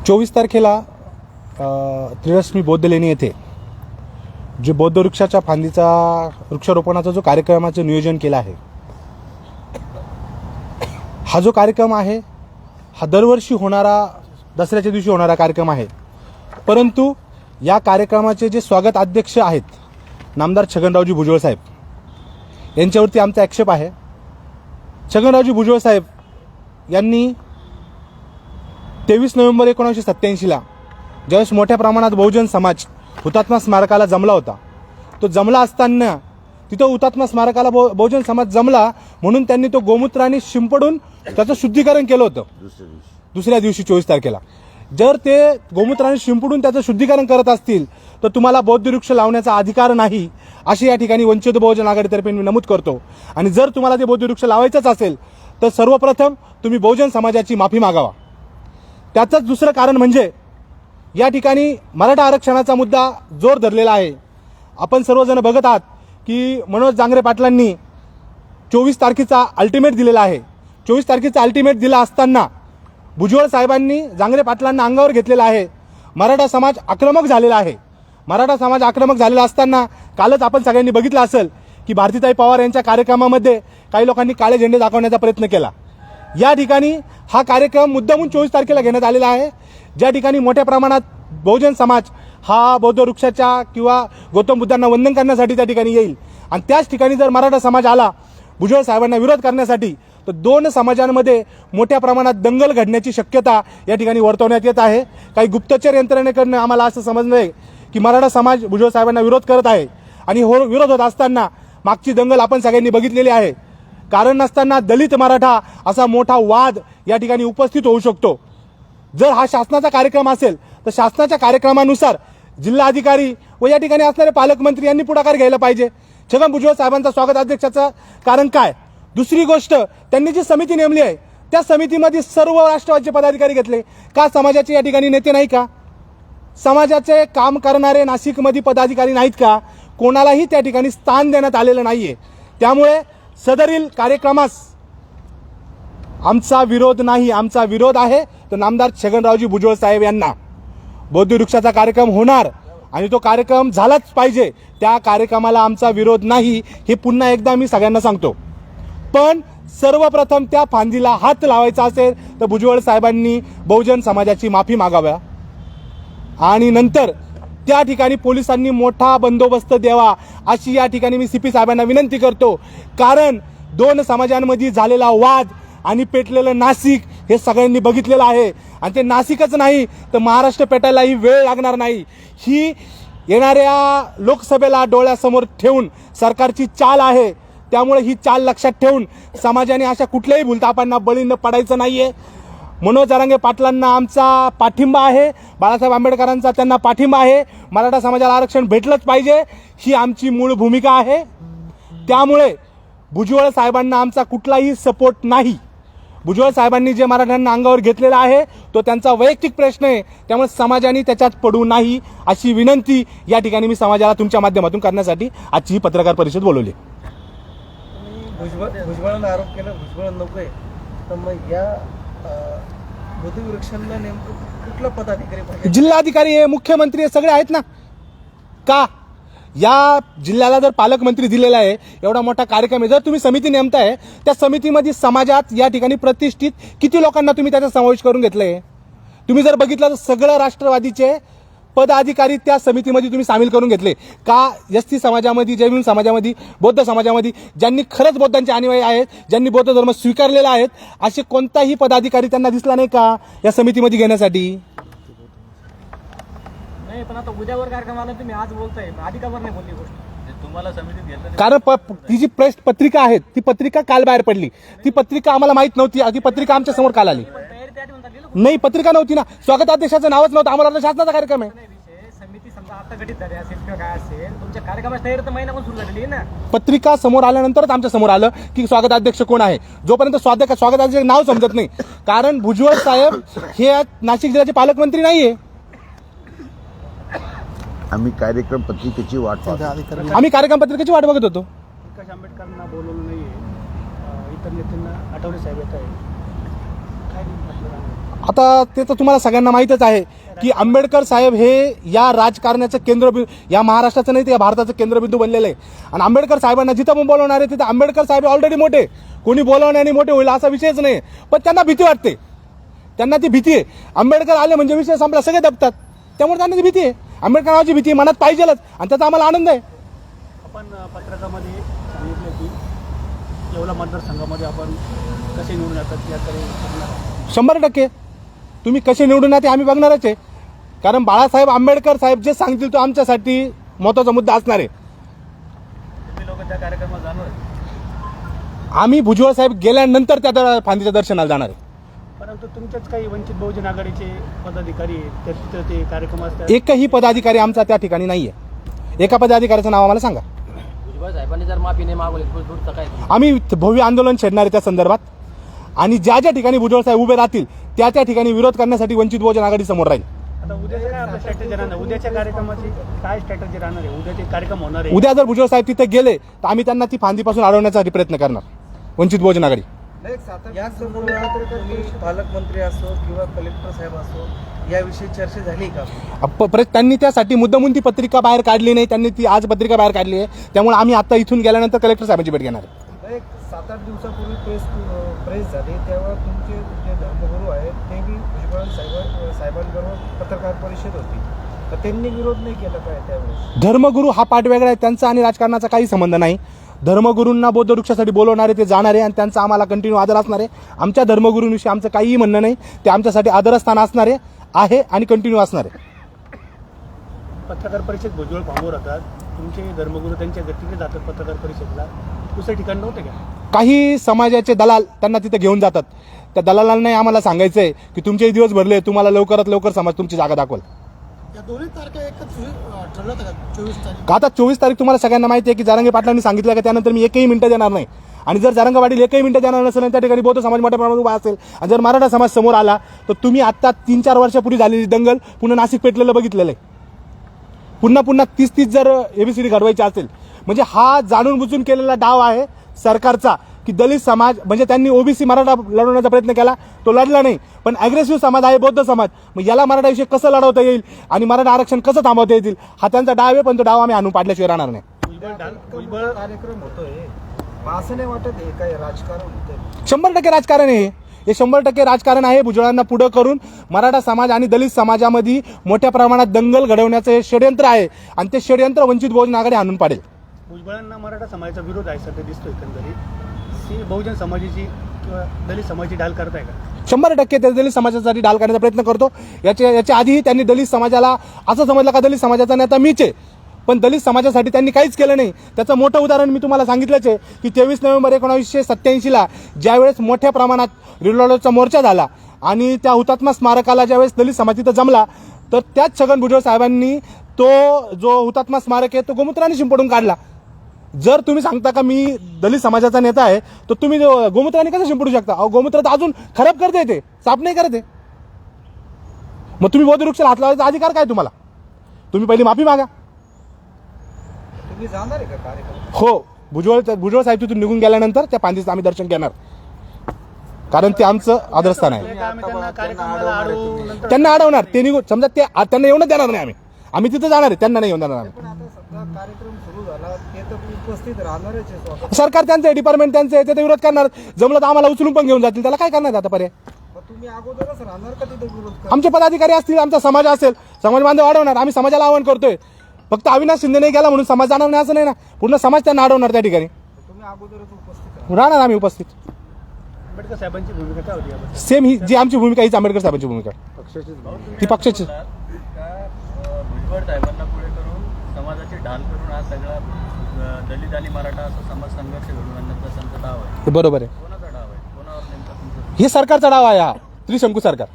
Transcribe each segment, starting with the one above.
24 तारखेला त्रिरश्मी बौद्ध लेणी येथे जे बौद्ध वृक्षाच्या फांदीचा वृक्षारोपणाचा जो कार्यक्रमाचं नियोजन केलं आहे, हा जो कार्यक्रम आहे हा दरवर्षी होणारा दसऱ्याच्या दिवशी होणारा कार्यक्रम आहे. परंतु या कार्यक्रमाचे जे स्वागत अध्यक्ष आहेत नामदार छगनरावजी भुजबळ साहेब, यांच्यावरती आमचा आक्षेप आहे. छगनरावजी भुजबळ साहेब यांनी 23 नोव्हेंबर 1987ला ज्यावेळेस मोठ्या प्रमाणात बहुजन समाज हुतात्मा स्मारकाला जमला होता, तो जमला असताना तिथं हुतात्मा स्मारकाला बहुजन समाज जमला म्हणून त्यांनी तो गोमूत्राने शिंपडून त्याचं शुद्धीकरण केलं होतं दुसऱ्या दिवशी 24 तारखेला. जर ते गोमूत्राने शिंपडून त्याचं शुद्धीकरण करत असतील तर तुम्हाला बौद्ध वृक्ष लावण्याचा अधिकार नाही, अशी या ठिकाणी वंचित बहुजन आघाडीतर्फे मी नमूद करतो. आणि जर तुम्हाला ते बौद्ध वृक्ष लावायचंच असेल तर सर्वप्रथम तुम्ही बहुजन समाजाची माफी मागावा. त्याचंच दुसरं कारण म्हणजे या ठिकाणी मराठा आरक्षणाचा मुद्दा जोर धरलेला आहे. आपण सर्वजण बघत आहात की मनोज जांगरे पाटलांनी 24 तारखेचा अल्टिमेट दिलेला आहे. 24 तारखेचा अल्टिमेट दिला असताना भुजबळ साहेबांनी जांगरे पाटलांना अंगावर घेतलेला आहे. मराठा समाज आक्रमक झालेला आहे. मराठा समाज आक्रमक झालेला असताना कालच आपण सगळ्यांनी बघितलं असेल की भारतीताई पवार यांच्या कार्यक्रमामध्ये काही लोकांनी काळे झेंडे दाखवण्याचा प्रयत्न केला. या ठिकाणी हा कार्यक्रम मुद्दामून 24 तारखेला घेण्यात आलेला आहे, ज्या ठिकाणी मोठ्या प्रमाणात बहुजन समाज हा बौद्ध वृक्षाच्या किंवा गौतम बुद्धांना वंदन करण्यासाठी त्या ठिकाणी येईल. आणि त्याच ठिकाणी जर मराठा समाज आला भुजबळ साहेबांना विरोध करण्यासाठी तर दोन समाजांमध्ये मोठ्या प्रमाणात दंगल घडण्याची शक्यता या ठिकाणी वर्तवण्यात येत आहे. काही गुप्तचर यंत्रणेकडनं आम्हाला असं समजलंय की मराठा समाज भुजबळ साहेबांना विरोध करत आहे आणि विरोध होत असताना मागची दंगल आपण सगळ्यांनी बघितलेली आहे. कारण नसताना दलित मराठा असा मोठा वाद या ठिकाणी उपस्थित होऊ शकतो. जर हा शासनाचा कार्यक्रम असेल तर शासनाच्या कार्यक्रमानुसार जिल्हाधिकारी व या ठिकाणी असणारे पालकमंत्री यांनी पुढाकार घ्यायला पाहिजे. छगन भुजबळ साहेबांचा स्वागत अध्यक्षाचं कारण काय? दुसरी गोष्ट, त्यांनी जी समिती नेमली आहे त्या समितीमध्ये सर्व राष्ट्रवादीचे पदाधिकारी घेतले का? समाजाचे या ठिकाणी नेते नाही का? समाजाचे काम करणारे नाशिकमध्ये पदाधिकारी नाहीत का? कोणालाही त्या ठिकाणी स्थान देण्यात आलेलं नाहीये. त्यामुळे सदरील कार्यक्रमास आमचा विरोध नाही. आमचा विरोध आहे तो नामदार छगनरावजी भुजबळ साहेब यांना. बौद्ध वृक्षाचा कार्यक्रम होणार आणि तो कार्यक्रम झालाच पाहिजे. त्या कार्यक्रमाला आमचा विरोध नाही, हे पुन्हा एकदा मी सगळ्यांना सांगतो. पण सर्वप्रथम त्या फांदीला हात लावायचा असेल तर भुजबळ साहेबांनी बहुजन समाजाची माफी मागाव्या आणि नंतर त्या ठिकाणी पोलिसांनी मोठा बंदोबस्त द्यावा, अशी या ठिकाणी मी सीपी साहेबांना विनंती करतो. कारण दोन समाजांमध्ये झालेला वाद आणि पेटलेलं नाशिक हे सगळ्यांनी बघितलेलं आहे. आणि ते नाशिकच नाही तर महाराष्ट्र पेटायलाही वेळ लागणार नाही. ही येणाऱ्या लोकसभेला डोळ्यासमोर ठेवून सरकारची चाल आहे. त्यामुळे ही चाल लक्षात ठेवून समाजाने अशा कुठल्याही भूलथापांना बळी न पडायचं नाहीये. मनोज जरांगे पाटलांना आमचा पाठिंबा आहे, बाळासाहेब आंबेडकरांचा त्यांना पाठिंबा आहे. मराठा समाजाला आरक्षण भेटलंच पाहिजे ही आमची मूळ भूमिका आहे. त्यामुळे भुजबळ साहेबांना आमचा कुठलाही सपोर्ट नाही. भुजबळ साहेबांनी जे मराठ्यांना अंगावर घेतलेला आहे तो त्यांचा वैयक्तिक प्रश्न आहे. त्यामुळे समाजाने त्याच्यात पडू नाही अशी विनंती या ठिकाणी मी समाजाला तुमच्या माध्यमातून करण्यासाठी आजची ही पत्रकार परिषद बोलवली. भुजबळांना आरोप केला भुजबळ नकोय, तर मग या बौद्ध वृक्षांना नेमकं कुठला पदाधिकारी पाहिजे? जिल्हाधिकारी आहे, मुख्यमंत्री आहे, सगळे आहेत ना. का या जिल्ह्याला जर पालकमंत्री दिलेला आहे, एवढा मोठा कार्यक्रम आहे, जर तुम्ही समिती नेमताय त्या समितीमध्ये समाजात या ठिकाणी प्रतिष्ठित किती लोकांना तुम्ही त्याचा समावेश करून घेतलाय? तुम्ही जर बघितलं तर सगळं राष्ट्रवादीचे पदाधिकारी त्या समितीमध्ये तुम्ही सामील करून घेतले का? एसटी समाजामध्ये, जैन समाजामध्ये, बौद्ध समाजामध्ये ज्यांनी खरंच बौद्धांचे अनुयायी आहेत, ज्यांनी बौद्ध धर्म स्वीकारलेला आहेत, असे कोणताही पदाधिकारी त्यांना दिसला नाही का या समितीमध्ये घेण्यासाठी? नाही, पण आता उद्यावर कार्यक्रमाला तुम्ही आज बोलताय, आधी का नाही बोलली गोष्ट? तुम्हाला समितीत घेतलं कारण ती जी प्रेस पत्रिका आहे ती पत्रिका काल बाहेर पडली. ती पत्रिका आम्हाला माहित नव्हती. ती पत्रिका आमच्या समोर काल आली. नाही, पत्रिका नव्हती ना, स्वागताध्यक्षाचं नावच नव्हतं. आम्हाला वाटलं शासनाचा कार्यक्रम आहे. समिती समजा आता गठीत झाली असेल किंवा काय असेल, तुमच्या कार्यक्रमाची तयारी तर महिना पण सुरू झालेली आहे ना. पत्रिका समोर आल्यानंतरच आमच्या समोर आलं की स्वागताध्यक्ष कोण आहे. जोपर्यंत स्वागताध्यक्ष नाव समजत नाही, कारण भुजबळ साहेब हे नाशिक जिल्ह्याचे पालकमंत्री नाहीये. आम्ही कार्यक्रम पत्रिकेची वाट पाहतो. आम्ही कार्यक्रम पत्रिकेची वाट बघत होतो. प्रकाश आंबेडकरांना बोलवलं नाहीये, इतर नेत्यांना आठवले साहेब येत आहे काय म्हटलं आहे? आता ते तर तुम्हाला सगळ्यांना माहीतच आहे की आंबेडकर साहेब हे या राजकारणाचं केंद्रबिंदू, या महाराष्ट्राचं नाही तर या भारताचं केंद्रबिंदू बनलेलं आहे. आणि आंबेडकर साहेबांना जिथं पण बोलवणार आहे तिथं आंबेडकर साहेब ऑलरेडी मोठे, कोणी बोलवण्याने मोठे होईल असा विषयच नाही. पण त्यांना भीती वाटते, त्यांना ती भीती आहे. आंबेडकर आले म्हणजे विषय संपला, सगळे दबतात. त्यामुळे त्यांना ती भीती आहे, आंबेडकर नावाची भीती मनात पाहिजेलच, आणि त्याचा आम्हाला आनंद आहे. आपण पत्रकामध्ये सांगितलं की येवला मतदारसंघामध्ये आपण कसे निवडून येतात याकडे बघणार आहे. 100% तुम्ही कसे निवडून येते आम्ही बघणारच आहे. कारण बाळासाहेब आंबेडकर साहेब जे सांगतील तो आमच्यासाठी महत्त्वाचा मुद्दा असणार आहे. तुम्ही लोक त्या कार्यक्रमात जाणार? आम्ही भुजबळ साहेब गेल्यानंतर त्या फांदीच्या दर्शनाला जाणार आहे. परंतु तुमच्याच काही वंचित बहुजन आघाडीचे पदाधिकारी आहेत, तर तिथं ते कार्यक्रम असतात. एकही पदाधिकारी आमचा त्या ठिकाणी नाहीये. एका पदाधिकाऱ्याचं नाव आम्हाला सांगा. भुजबळ साहेबांनी जर माफी नाही मागवली दूरचं काय आम्ही भव्य आंदोलन छेडणार आहे त्या संदर्भात, आणि ज्या ज्या ठिकाणी भुजबळ साहेब उभे राहतील त्या त्या ठिकाणी विरोध करण्यासाठी वंचित बहुजन आघाडी समोर राहील. आता उद्याचं काय आपलं स्ट्रॅटेजी राहणार? उद्याच्या कार्यक्रमाची काय स्ट्रॅटेजी राहणार आहे? उद्याचे कार्यक्रम होणार आहे. उद्या जर भुजबळ साहेब तिथे गेले तर आम्ही त्यांना ती फांदीपासून अडवण्यासाठी प्रयत्न करणार, वंचित बहुजन आघाडी. या संदर्भात तुम्ही पालकमंत्री असो किंवा कलेक्टर साहेब असो याविषयी चर्चा झाली का? त्यांनी त्यासाठी मुद्दामून ती पत्रिका बाहेर काढली नाही, त्यांनी ती आज पत्रिका बाहेर काढली आहे. त्यामुळे आम्ही आता इथून गेल्यानंतर कलेक्टर साहेबांची भेट घेणार आहे. एक 7-8 दिवसापूर्वी प्रेस झाली, तेव्हा तुमचे जे धर्मगुरू आहेत ते बी भुजबळ साहेबांबरोबर पत्रकार परिषद होती, तर त्यांनी विरोध नाही केला काय त्यावेळेस? धर्मगुरू हा पाठ वेगळा आहे, त्यांचा आणि राजकारणाचा काही संबंध नाही. धर्मगुरूंना बौद्ध वृक्षासाठी बोलवणारे ते जाणारे, आणि त्यांचा आम्हाला कंटिन्यू आदर असणार आहे. आमच्या धर्मगुरूंविषयी आमचं काहीही म्हणणं नाही, ते आमच्यासाठी आदरस्थान असणारे आहे आणि कंटिन्यू असणार आहे. पत्रकार परिषद भुजबळ फार्मवर होतात, तुमचे धर्मगुरू त्यांच्या तिथे जातात पत्रकार परिषदेला, दुसऱ्या ठिकाणी नव्हते का? काही समाजाचे दलाल त्यांना तिथे घेऊन जातात. त्या दलालांनाही आम्हाला सांगायचं आहे की तुमचे दिवस भरले, तुम्हाला लवकरात लवकर समाज तुमची जागा दाखवल. या दोन्ही तारखा एकच ठरलं होतं का? 24 तारीख. आता 24 तारीख तुम्हाला सगळ्यांना माहिती आहे की जरांगे पाटलांनी सांगितलं का त्यानंतर मी एकही मिनिटं देणार नाही. आणि जर जरांगे पाटील एकही मिनिटं देणार नसेल आणि त्या ठिकाणी बौद्ध समाज मोठ्या प्रमाणात उभा असेल आणि जर मराठा समाज समोर आला तर तुम्ही आता 3-4 वर्षापूर्वी झालेली दंगल पुन्हा नाशिक पेटलेलं बघितलेलं आहे. पुन्हा 30 जर एबीसीडी घडवायची असेल, म्हणजे हा जाणून बुजून केलेला डाव आहे सरकारचा की दलित समाज, म्हणजे त्यांनी ओबीसी मराठा लढवण्याचा प्रयत्न केला, तो लढला नाही. पण अग्रेसिव्ह समाज आहे बौद्ध समाज, मग याला मराठा विषय कसं लढवता येईल आणि मराठा आरक्षण कसं थांबवता येईल, हा त्यांचा डाव आहे. पण तो डाव आम्ही आणून पाडल्याशिवाय राहणार नाही. भुजबळ कार्यक्रम होतोय, असं नाही वाटत हे काय राजकारण होतंय? 100% राजकारण आहे हे 100% राजकारण आहे. भुजबळांना पुढं करून मराठा समाज आणि दलित समाजामध्ये मोठ्या प्रमाणात दंगल घडवण्याचं हे षडयंत्र आहे, आणि ते षडयंत्र वंचित बहुजन आघाडी आणून पाडेल. भुजबळांना मराठा समाजाचा विरोध आहे सध्या दिसतो एकंदरीत. बहुजन समाजाची किंवा दलित समाजाची ढाल करताय का? 100% ते दलित समाजासाठी ढाल करण्याचा प्रयत्न करतो. याच्या आधीही त्यांनी दलित समाजाला असं समजलं का दलित समाजाचा नेता मीच आहे, पण दलित समाजासाठी त्यांनी काहीच केलं नाही. त्याचं मोठं उदाहरण मी तुम्हाला सांगितलंच आहे की 23 नोव्हेंबर 1987ला ज्यावेळेस मोठ्या प्रमाणात रिलोडचा मोर्चा झाला आणि त्या हुतात्मा स्मारकाला ज्यावेळेस दलित समाज तिथं जमला, तर त्याच छगन भुजबळ साहेबांनी तो जो हुतात्मा स्मारक आहे तो गोमूत्राने शिंपडून काढला. जर तुम्ही सांगता का मी दलित समाजाचा नेता आहे, तर तुम्ही गोमूत्राने कसं शिंपडू शकता? अहो, गोमूत्र तर अजून खराब करते, ते साफ नाही करते. मग तुम्ही बौद्ध वृक्षाला हात लावायचा अधिकार काय तुम्हाला? तुम्ही पहिली माफी मागा. तुम्ही जाणार आहे का कार्यक्रम? हो, भुजबळ साहेब तिथून निघून गेल्यानंतर त्या पांदीचं आम्ही दर्शन घेणार, कारण ते आमचं आदरस्थान आहे. त्यांना कार्यक्रमाला अडवू, नंतर त्यांना अडवणार, ते निघून समजा ते त्यांना येऊनच देणार नाही. आम्ही तिथे जाणार आहे, त्यांना नाही येऊन देणार आम्ही. पण आता सध्या कार्यक्रम सुरू झाला, ते तर उपस्थित राहणारच आहे स्वतः. सरकार त्यांचं आहे, डिपार्टमेंट त्यांचं आहे, ते विरोध करणार. जमलं तर आम्हाला उचलून पण घेऊन जातील, त्याला काय करणार आता पर्याय? मग तुम्ही अगोदरच राहणार का तिथे विरोध करा? आमचे पदाधिकारी असतील, आमचा समाज असेल, समाज बांधव अडवणार. आम्ही समाजाला आवाहन करतोय, फक्त अविनाश शिंदे नाही गेला म्हणून समाज जाणार नाही असं नाही ना. पूर्ण समाज त्यांना अडवणार त्या ठिकाणी. तुम्ही अगोदरच उपस्थित राहणार आम्ही उपस्थित. आंबेडकर साहेबांची भूमिका काय होती याबद्दल? सेम ही जी आमची भूमिका हीच आंबेडकर साहेबांची भूमिका ती पक्षाची. भुजबळ साहेबांना पुढे करून समाजाची ढाल करून हा सगळा दलित आणि मराठा असा समाज संघर्ष घडवून आणण्याचा त्यांचा डाव आहे. हे बरोबर आहे. कोणाचा डाव आहे? कोणावर नेमका तुमचा? हे सरकारचा डाव आहे. हा त्रिशंकू सरकार,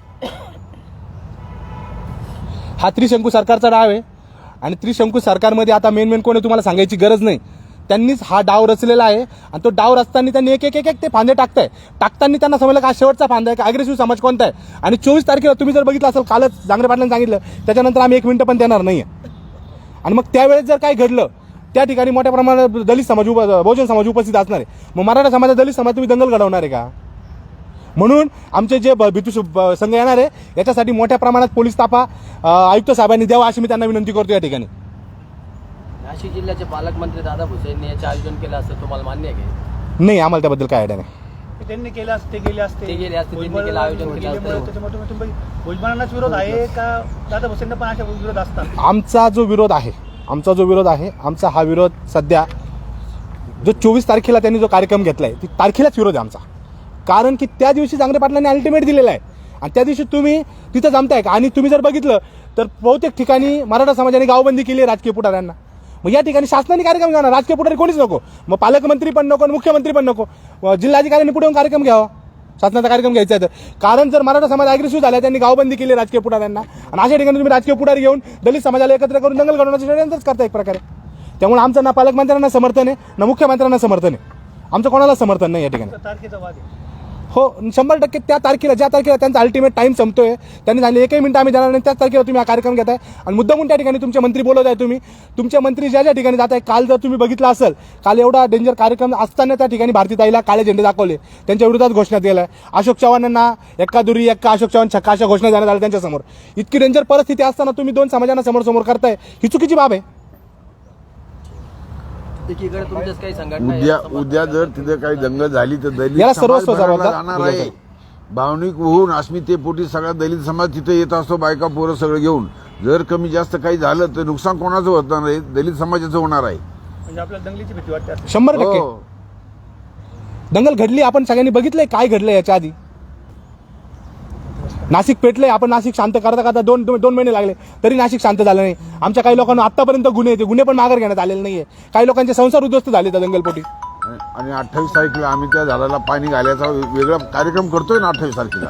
हा त्रिशंकू सरकारचा डाव आहे. आणि त्रिशंकू सरकारमध्ये आता मेन कोण आहे तुम्हाला सांगायची गरज नाही. त्यांनीच हा डाव रचलेला आहे, आणि तो डाव रचताना त्यांनी एक ते फांदे टाकताना त्यांना समजलं का शेवटचा फांदा आहे का अग्रेसिव्ह समाज कोणता आहे. आणि 24 तारखेला तुम्ही जर बघितलं असेल, कालच जांगरे पाटलांनी सांगितलं, त्याच्यानंतर आम्ही 1 मिनिट पण देणार नाहीये. आणि मग त्यावेळेस जर काही घडलं त्या ठिकाणी मोठ्या प्रमाणात दलित समाज बहुजन समाज उपस्थित असणार आहे. मग मराठा समाजात दलित समाज तुम्ही दंगल घडवणार आहे का? म्हणून आमचे जे भितू संघ येणार आहे याच्यासाठी मोठ्या प्रमाणात पोलीस ताफा आयुक्त साहेबांनी द्यावा अशी मी त्यांना विनंती करतो या ठिकाणी. नाशिक जिल्ह्याचे पालकमंत्री दादा भुसे यांनी याचे आयोजन केलं असं तुम्हाला मान्य आहे का? नाही, आम्हाला त्याबद्दल काय आयडिया नाही. त्यांनी केलं असते, ते गेले असते, ते गेले असते, त्यांनी केलं, आयोजन केलं असतं. त्याच्यामुळे तुम्ही भुजबळांनाच विरोध आहे का दादा भुसेंना पण अशा विरोध असतात? आमचा जो विरोध आहे आमचा हा विरोध सध्या जो 24 तारखेला त्यांनी जो कार्यक्रम घेतलाय ती तारखेलाच विरोध आहे आमचा. कारण की त्या दिवशी जांगरे पाटलांनी अल्टिमेट दिलेला आहे आणि त्या दिवशी तुम्ही तिथं जमताय का? आणि तुम्ही जर बघितलं तर बहुतेक ठिकाणी मराठा समाजाने गावबंदी केली आहे राजकीय पुढाऱ्यांना. मग या ठिकाणी शासनाने कार्यक्रम घ्यावा, राजकीय पुढारी कोणीच नको. मग पालकमंत्री पण नको, मुख्यमंत्री पण नको, जिल्हाधिकाऱ्यांनी पुढे येऊन कार्यक्रम घ्यावा, शासनाचा कार्यक्रम घ्यायचा आहे तर. कारण जर मराठा समाज अग्रेसिव्ह झाला, त्यांनी गावबंदी केली राजकीय पुढाऱ्यांना आणि अशा ठिकाणी तुम्ही राजकीय पुढारी घेऊन दलित समाजाला एकत्र करून दंगल घडवण्याचं षडयंत्रच करता एक प्रकारे. त्यामुळे आमचं ना पालकमंत्र्यांना समर्थन आहे ना मुख्यमंत्र्यांना समर्थन आहे, आमचं कोणाला समर्थन नाही या ठिकाणी. तारखेचा वाद आहे. हो 100% त्या तारखेला ज्या तारखेला त्यांचा अल्टिमेट टाइम संपतोय त्यांनी झाले 1 मिनिट आम्ही देणार नाही त्याच तारखेला तुम्ही हा कार्यक्रम घेताय आणि मुद्दामून त्या ठिकाणी तुमचे मंत्री बोलत आहे. तुम्ही तुमचे मंत्री ज्या ज्या ठिकाणी जात आहे, काल जर तुम्ही बघितलं असेल, काल एवढा डेंजर कार्यक्रम असताना त्या ठिकाणी भारतीताईला काळे झेंडे दाखवले, त्यांच्या विरोधात घोषणा केल्या. अशोक चव्हाणांना एक्का दुरी एक्का अशोक चव्हाण छक्का अशा घोषणा देण्यात आल्या त्यांच्यासमोर. इतकी डेंजर परिस्थिती असताना तुम्ही 2 समाजांना समोर करताय, ही चुकीची बाब आहे. एकीकडे तुमच्याच काही संघटना उद्या जर तिथे काही दंगल झाली तर दलित याला समाज सर्वस्व भरडला जबाबदार जाणार आहे. भावनिक होऊन अस्मितेपोटी सगळा दलित समाज तिथे येत असतो, बायका पोरं सगळं घेऊन. जर कमी जास्त काही झालं तर नुकसान कोणाचं होणार आहे? दलित समाजाचं होणार आहे. म्हणजे आपल्याला दंगलीची भीती वाटते असं. 100% हो. दंगल घडली, आपण सगळ्यांनी बघितलंय काय घडलंय याच्या आधी. नाशिक पेटलंय, आपण नाशिक शांत करता 2 महिने लागले तरी नाशिक शांत झालं नाही. आमच्या काही लोकांना आतापर्यंत गुन्हे पण माघार घेण्यात आलेले नाहीये. काही लोकांचे संसार उद्ध्वस्त झाले त्या दंगलपोटी. आणि 28 तारखेला आम्ही त्या झाडाला पाणी घालायचा वेगळा कार्यक्रम करतोय ना 28 तारखेला.